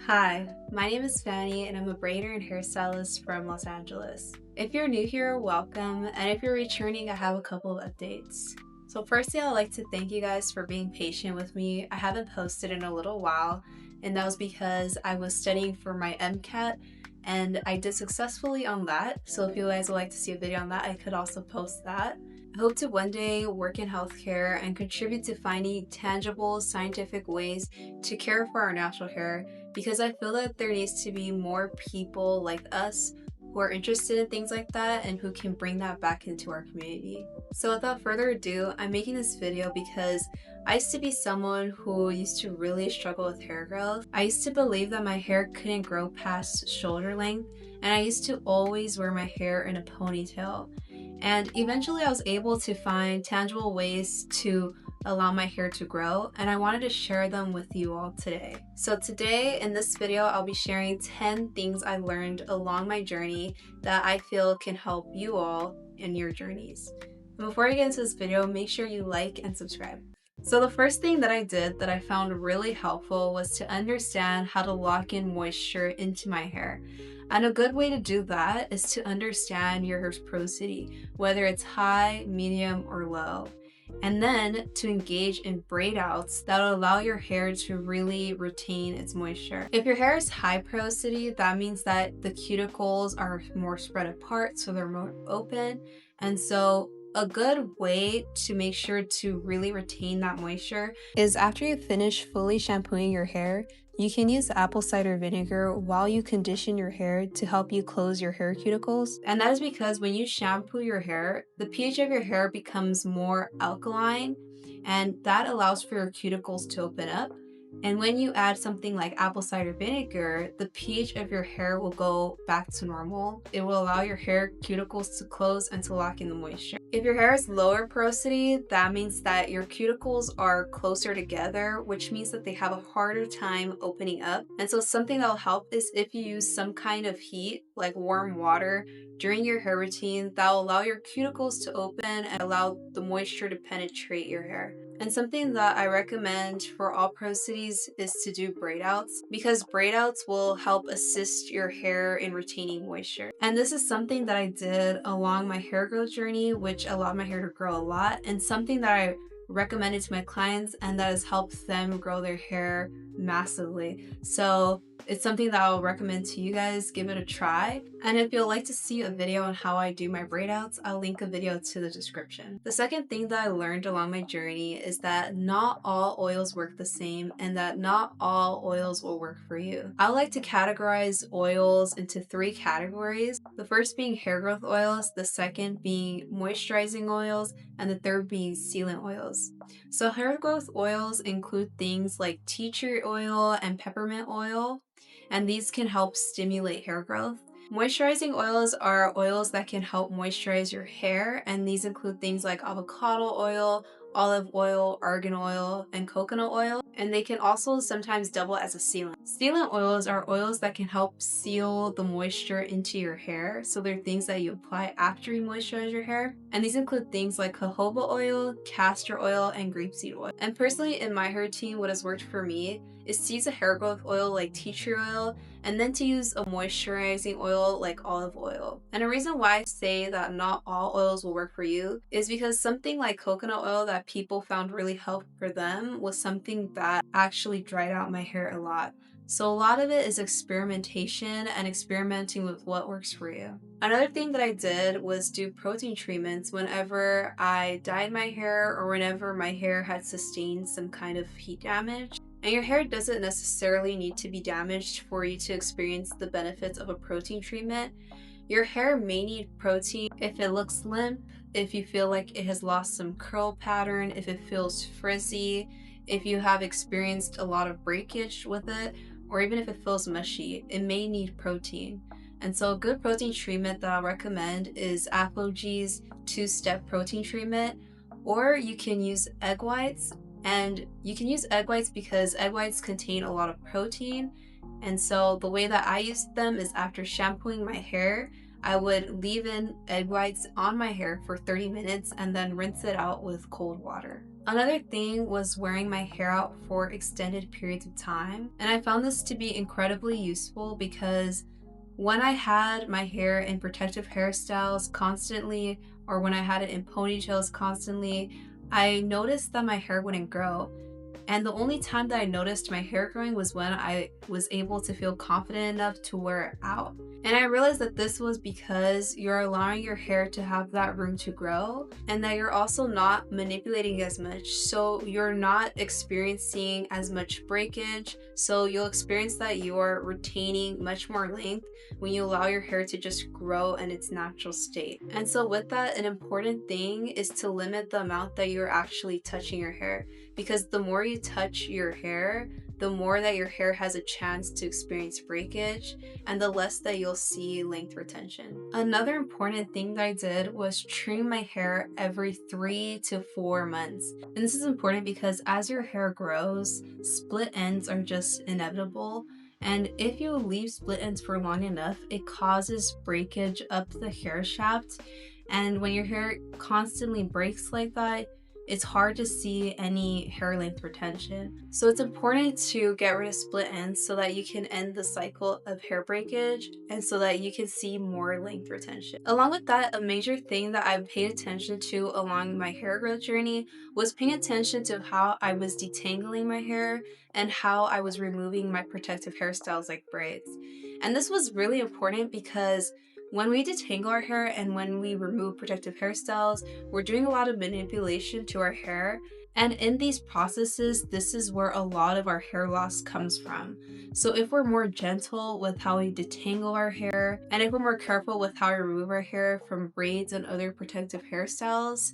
Hi, my name is Fanny and I'm a braider and hairstylist from Los Angeles. If you're new here, welcome, and if you're returning, I have a couple of updates. So firstly, I'd like to thank you guys for being patient with me. I haven't posted in a little while, and that was because I was studying for my MCAT and I did successfully on that. So if you guys would like to see a video on that, I could also post that. I hope to one day work in healthcare and contribute to finding tangible scientific ways to care for our natural hair, because I feel that there needs to be more people like us who are interested in things like that and who can bring that back into our community. So without further ado, I'm making this video because I used to be someone who used to really struggle with hair growth. I used to believe that my hair couldn't grow past shoulder length, and I used to always wear my hair in a ponytail. And eventually I was able to find tangible ways to allow my hair to grow, and I wanted to share them with you all today. So today in this video, I'll be sharing 10 things I learned along my journey that I feel can help you all in your journeys. And before I get into this video, make sure you like and subscribe. So the first thing that I did that I found really helpful was to understand how to lock in moisture into my hair. And a good way to do that is to understand your hair's porosity, whether it's high, medium, or low. And then to engage in braid outs that will allow your hair to really retain its moisture. If your hair is high porosity, that means that the cuticles are more spread apart, so they're more open. And so a good way to make sure to really retain that moisture is after you finish fully shampooing your hair, you can use apple cider vinegar while you condition your hair to help you close your hair cuticles. And that is because when you shampoo your hair, the pH of your hair becomes more alkaline, and that allows for your cuticles to open up. And when you add something like apple cider vinegar, the pH of your hair will go back to normal. It will allow your hair cuticles to close and to lock in the moisture. If your hair is lower porosity, that means that your cuticles are closer together, which means that they have a harder time opening up. And so something that will help is if you use some kind of heat, like warm water, during your hair routine, that will allow your cuticles to open and allow the moisture to penetrate your hair. And something that I recommend for all porosities is to do braid outs, because braid outs will help assist your hair in retaining moisture. And this is something that I did along my hair growth journey, which allowed my hair to grow a lot, and something that I recommended to my clients, and that has helped them grow their hair massively. So it's something that I'll recommend to you guys. Give it a try. And if you'll like to see a video on how I do my braid outs, I'll link a video to the description. The second thing that I learned along my journey is that not all oils work the same, and that not all oils will work for you. I like to categorize oils into 3 categories. The first being hair growth oils, the second being moisturizing oils, and the third being sealant oils. So hair growth oils include things like tea tree oil and peppermint oil, and these can help stimulate hair growth. Moisturizing oils are oils that can help moisturize your hair, and these include things like avocado oil, olive oil, argan oil, and coconut oil, and they can also sometimes double as a sealant. Sealant oils are oils that can help seal the moisture into your hair, so they're things that you apply after you moisturize your hair, and these include things like jojoba oil, castor oil, and grapeseed oil. And personally, in my hair routine, what has worked for me is to use a hair growth oil like tea tree oil, and then to use a moisturizing oil like olive oil. And a reason why I say that not all oils will work for you is because something like coconut oil that people found really helpful for them was something that actually dried out my hair a lot. So a lot of it is experimentation and experimenting with what works for you. Another thing that I did was do protein treatments whenever I dyed my hair or whenever my hair had sustained some kind of heat damage. And your hair doesn't necessarily need to be damaged for you to experience the benefits of a protein treatment. Your hair may need protein if it looks limp, if you feel like it has lost some curl pattern, if it feels frizzy, if you have experienced a lot of breakage with it, or even if it feels mushy. It may need protein. And so a good protein treatment that I'll recommend is Apogée's 2-step protein treatment, or you can use egg whites. And you can use egg whites because egg whites contain a lot of protein. And so the way that I use them is after shampooing my hair, I would leave in egg whites on my hair for 30 minutes and then rinse it out with cold water. Another thing was wearing my hair out for extended periods of time, and I found this to be incredibly useful because when I had my hair in protective hairstyles constantly, or when I had it in ponytails constantly, I noticed that my hair wouldn't grow. And the only time that I noticed my hair growing was when I was able to feel confident enough to wear it out. And I realized that this was because you're allowing your hair to have that room to grow and that you're also not manipulating as much. So you're not experiencing as much breakage. So you'll experience that you're retaining much more length when you allow your hair to just grow in its natural state. And so with that, an important thing is to limit the amount that you're actually touching your hair, because the more you touch your hair, the more that your hair has a chance to experience breakage and the less that you'll see length retention. Another important thing that I did was trim my hair every 3 to 4 months. And this is important because as your hair grows, split ends are just inevitable. And if you leave split ends for long enough, it causes breakage up the hair shaft. And when your hair constantly breaks like that, it's hard to see any hair length retention. So it's important to get rid of split ends so that you can end the cycle of hair breakage and so that you can see more length retention. Along with that, a major thing that I paid attention to along my hair growth journey was paying attention to how I was detangling my hair and how I was removing my protective hairstyles like braids. And this was really important because when we detangle our hair and when we remove protective hairstyles, we're doing a lot of manipulation to our hair. And in these processes, this is where a lot of our hair loss comes from. So if we're more gentle with how we detangle our hair, and if we're more careful with how we remove our hair from braids and other protective hairstyles,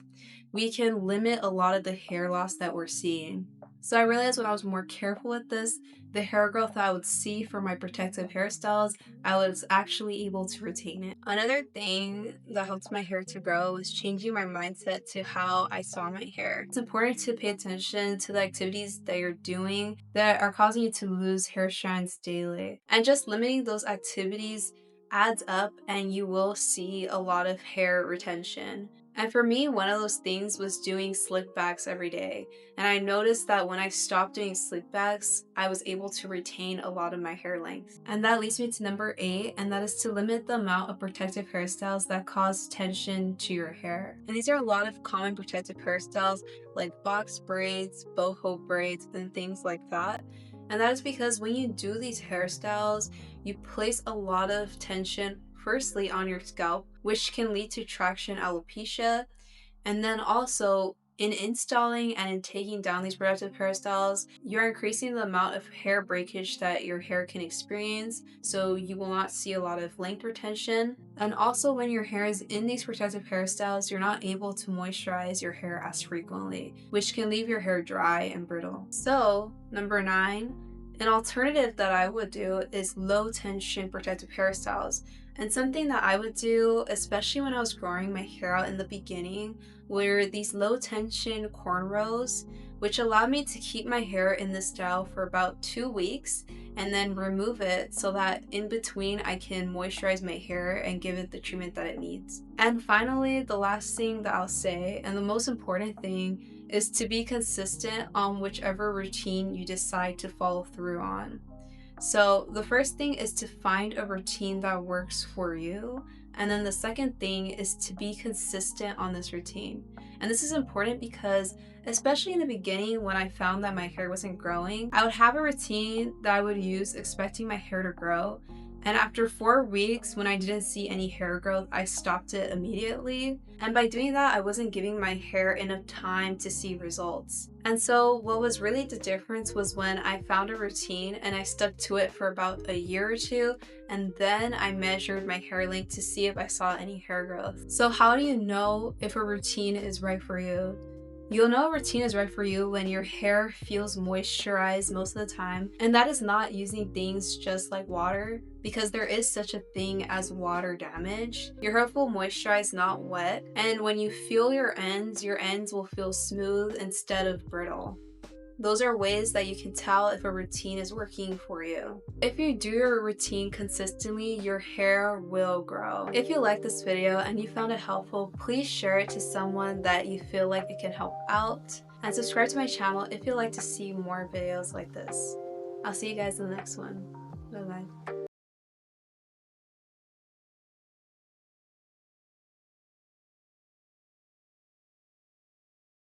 we can limit a lot of the hair loss that we're seeing. So I realized when I was more careful with this, the hair growth that I would see for my protective hairstyles, I was actually able to retain it. Another thing that helped my hair to grow was changing my mindset to how I saw my hair. It's important to pay attention to the activities that you're doing that are causing you to lose hair strands daily. And just limiting those activities adds up and you will see a lot of hair retention. And for me, one of those things was doing slick backs every day. And I noticed that when I stopped doing slick backs, I was able to retain a lot of my hair length. And that leads me to number 8, and that is to limit the amount of protective hairstyles that cause tension to your hair. And these are a lot of common protective hairstyles like box braids, boho braids, and things like that. And that is because when you do these hairstyles, you place a lot of tension firstly on your scalp, which can lead to traction alopecia. And then also in installing and in taking down these protective hairstyles, you're increasing the amount of hair breakage that your hair can experience, so you will not see a lot of length retention. And also when your hair is in these protective hairstyles, you're not able to moisturize your hair as frequently, which can leave your hair dry and brittle. So number 9, an alternative that I would do is low tension protective hairstyles. And something that I would do, especially when I was growing my hair out in the beginning, were these low tension cornrows, which allowed me to keep my hair in this style for about 2 weeks and then remove it so that in between I can moisturize my hair and give it the treatment that it needs. And finally, the last thing that I'll say, and the most important thing, is to be consistent on whichever routine you decide to follow through on. So the first thing is to find a routine that works for you. And then the second thing is to be consistent on this routine. And this is important because, especially in the beginning when I found that my hair wasn't growing, I would have a routine that I would use expecting my hair to grow. And after 4 weeks, when I didn't see any hair growth, I stopped it immediately. And by doing that, I wasn't giving my hair enough time to see results. And so what was really the difference was when I found a routine and I stuck to it for about a year or two, and then I measured my hair length to see if I saw any hair growth. So how do you know if a routine is right for you? You'll know a routine is right for you when your hair feels moisturized most of the time, and that is not using things just like water, because there is such a thing as water damage. Your hair will moisturize, not wet, and when you feel your ends will feel smooth instead of brittle. Those are ways that you can tell if a routine is working for you. If you do your routine consistently, your hair will grow. If you like this video and you found it helpful, please share it to someone that you feel like it can help out. and subscribe to my channel if you'd like to see more videos like this. I'll see you guys in the next one. Bye bye.